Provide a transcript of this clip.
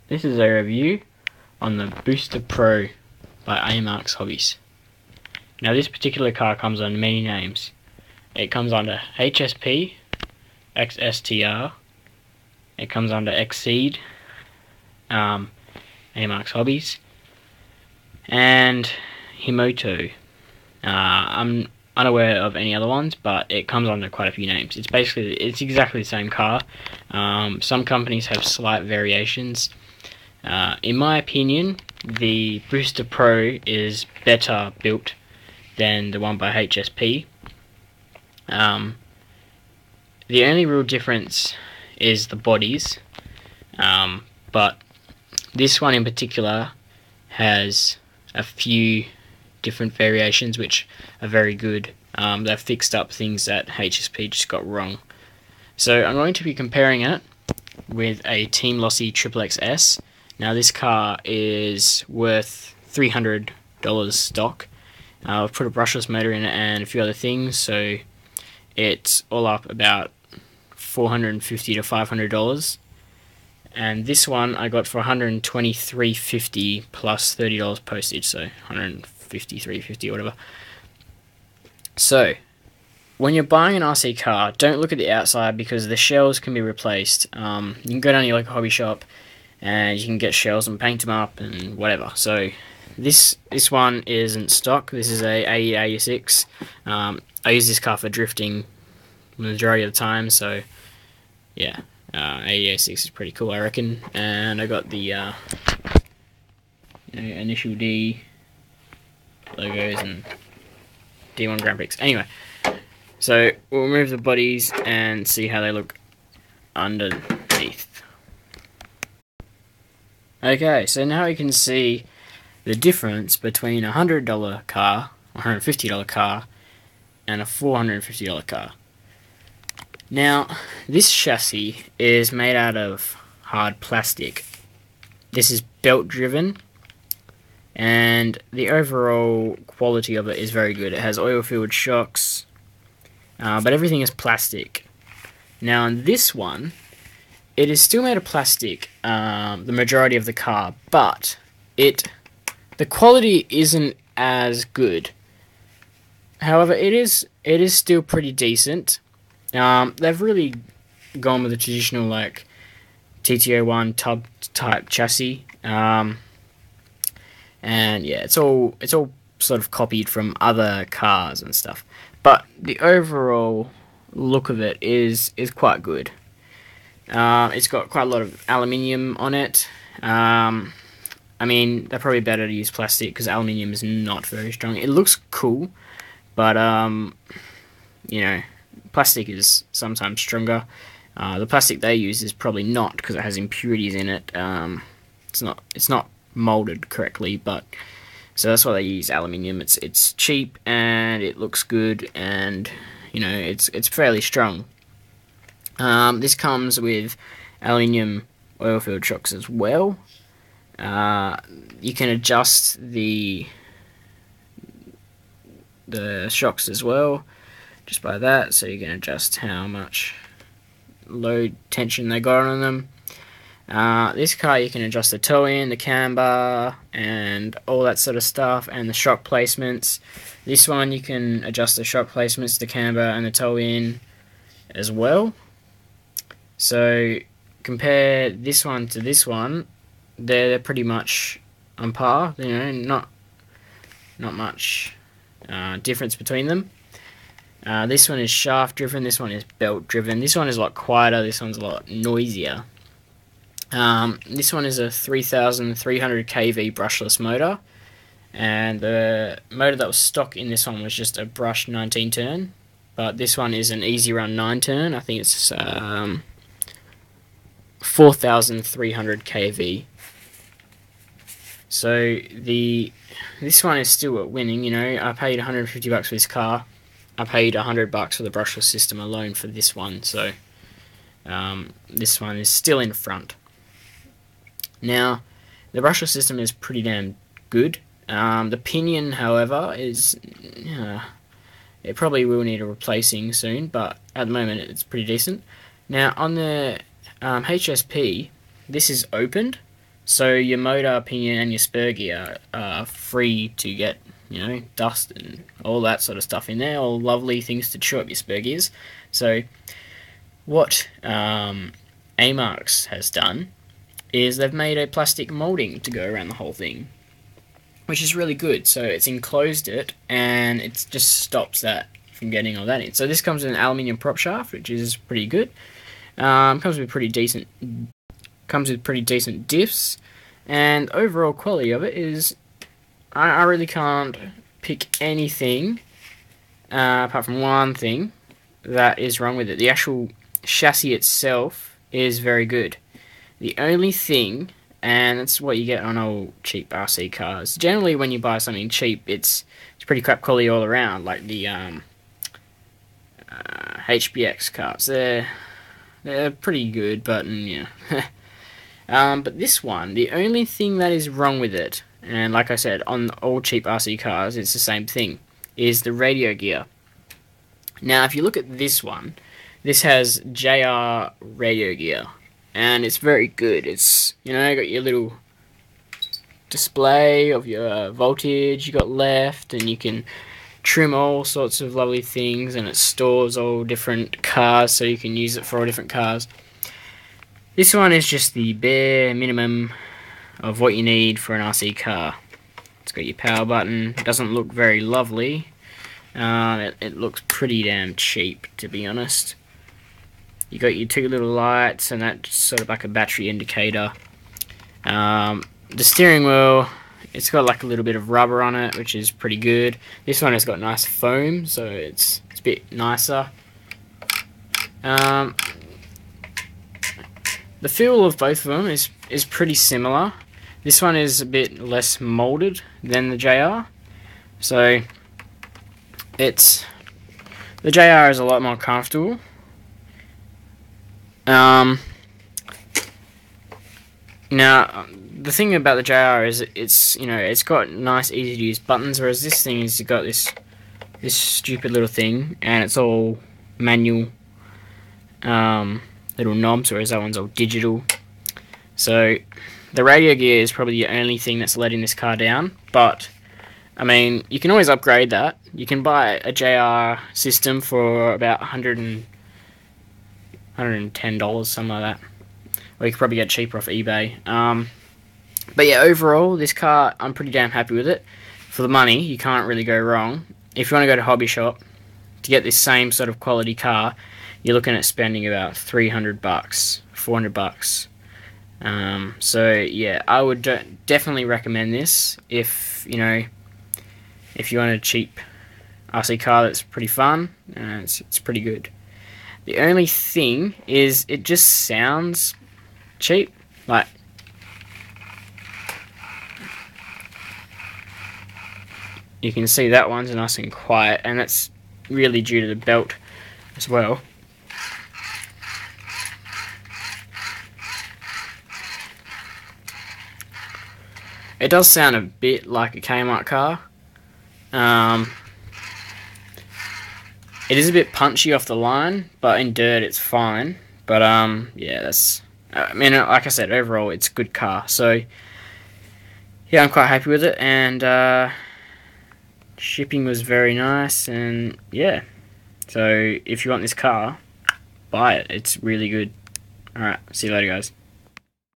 This is a review on the Booster Pro by Hobbies. Now this particular car comes under many names. It comes under HSP, XSTR, it comes under Exceed, Hobbies, and Himoto. I'm unaware of any other ones, but it comes under quite a few names. It's exactly the same car. Some companies have slight variations. In my opinion, the Booster Pro is better built than the one by HSP. The only real difference is the bodies, but this one in particular has a few different variations which are very good. They've fixed up things that HSP just got wrong. So I'm going to be comparing it with a Team Losi xxx-s. Now this car is worth $300 stock. I've put a brushless motor in it and a few other things, so it's all up about $450 to $500. And this one I got for $123.50 plus $30 postage, so $153.50 or whatever. So when you're buying an RC car, don't look at the outside because the shells can be replaced. You can go down to your local hobby shop and you can get shells and paint them up and whatever. So this one isn't stock. This is a AE86. I use this car for drifting the majority of the time, so yeah, AE86 is pretty cool, I reckon. And I got the Initial D logos and D1 Grand Prix. Anyway, so we'll remove the bodies and see how they look underneath. Okay, so now you can see the difference between a $100 car, a $150 car, and a $450 car. Now, this chassis is made out of hard plastic. This is belt driven, and the overall quality of it is very good. It has oil-filled shocks, but everything is plastic. Now, on this one, it is still made of plastic, the majority of the car, but the quality isn't as good. However, it is still pretty decent. They've really gone with the traditional like TT01 tub type chassis, and yeah, it's all sort of copied from other cars and stuff. But the overall look of it is quite good. It's got quite a lot of aluminium on it. I mean, they're probably better to use plastic because aluminium is not very strong. It looks cool, but you know, plastic is sometimes stronger. The plastic they use is probably not because it has impurities in it. It's not molded correctly, but so that's why they use aluminium. It's cheap and it looks good, and you know, it's fairly strong. This comes with aluminium oil-filled shocks as well. You can adjust the shocks as well just by that, so you can adjust how much load tension they got on them. This car you can adjust the toe in, the camber, and all that sort of stuff, and the shock placements. This one you can adjust the shock placements, the camber, and the toe in as well. So compare this one to this one, they're pretty much on par. You know, not much difference between them. This one is shaft driven, this one is belt driven. This one is a lot quieter, this one's a lot noisier. This one is a 3,300 kV brushless motor, and the motor that was stock in this one was just a brush 19 turn, but this one is an easy run 9 turn. I think it's 4,300 kV. So this one is still winning. You know, I paid $150 for this car. I paid $100 for the brushless system alone for this one. So this one is still in front. Now, the brushless system is pretty damn good. The pinion, however, is it probably will need a replacing soon, but at the moment it's pretty decent. Now on the HSP, this is opened, So your motor, pinion, and your spur gear are free to get, dust and all that sort of stuff in there, all lovely things to chew up your spur gears. So what AMARX has done is they've made a plastic molding to go around the whole thing, which is really good. So it's enclosed it, and it just stops that from getting all that in. So this comes with an aluminium prop shaft, which is pretty good. Comes with pretty decent diffs, and overall quality of it is, I really can't pick anything apart from one thing that is wrong with it. The actual chassis itself is very good. The only thing, and that's what you get on all cheap RC cars. Generally, when you buy something cheap, it's pretty crap quality all around. Like the HBX cars, they're pretty good, but yeah. But this one, the only thing that is wrong with it, and like I said, on all cheap RC cars, it's the same thing, is the radio gear. Now, if you look at this one, this has JR radio gear, and it's very good. It's, got your little display of your voltage you got left, and you can trim all sorts of lovely things, and it stores all different cars, so you can use it for all different cars. This one is just the bare minimum of what you need for an RC car. It's got your power button. It doesn't look very lovely. It looks pretty damn cheap, to be honest. You got your two little lights, and that's sort of like a battery indicator. The steering wheel, it's got like a little bit of rubber on it, which is pretty good. This one has got nice foam, so it's a bit nicer. The feel of both of them is pretty similar. This one is a bit less molded than the JR, so the JR is a lot more comfortable. Now the thing about the JR is it's got nice, easy to use buttons, whereas this thing has got this stupid little thing, and it's all manual little knobs, whereas that one's all digital. So the radio gear is probably the only thing that's letting this car down, but I mean, you can always upgrade that. You can buy a JR system for about $110, something like that. Or you could probably get it cheaper off eBay. But yeah, overall, this car, I'm pretty damn happy with it. For the money, you can't really go wrong. If you want to go to Hobby Shop to get this same sort of quality car, you're looking at spending about $300, $400. So yeah, I would definitely recommend this if you want a cheap RC car that's pretty fun. It's pretty good. The only thing is it just sounds cheap. Like, you can see that one's nice and quiet, and that's really due to the belt as well. It does sound a bit like a Kmart car. It is a bit punchy off the line, but in dirt it's fine. But yeah, like I said, overall it's a good car. So yeah, I'm quite happy with it, and shipping was very nice, and yeah. So if you want this car, buy it. It's really good. Alright, see you later, guys.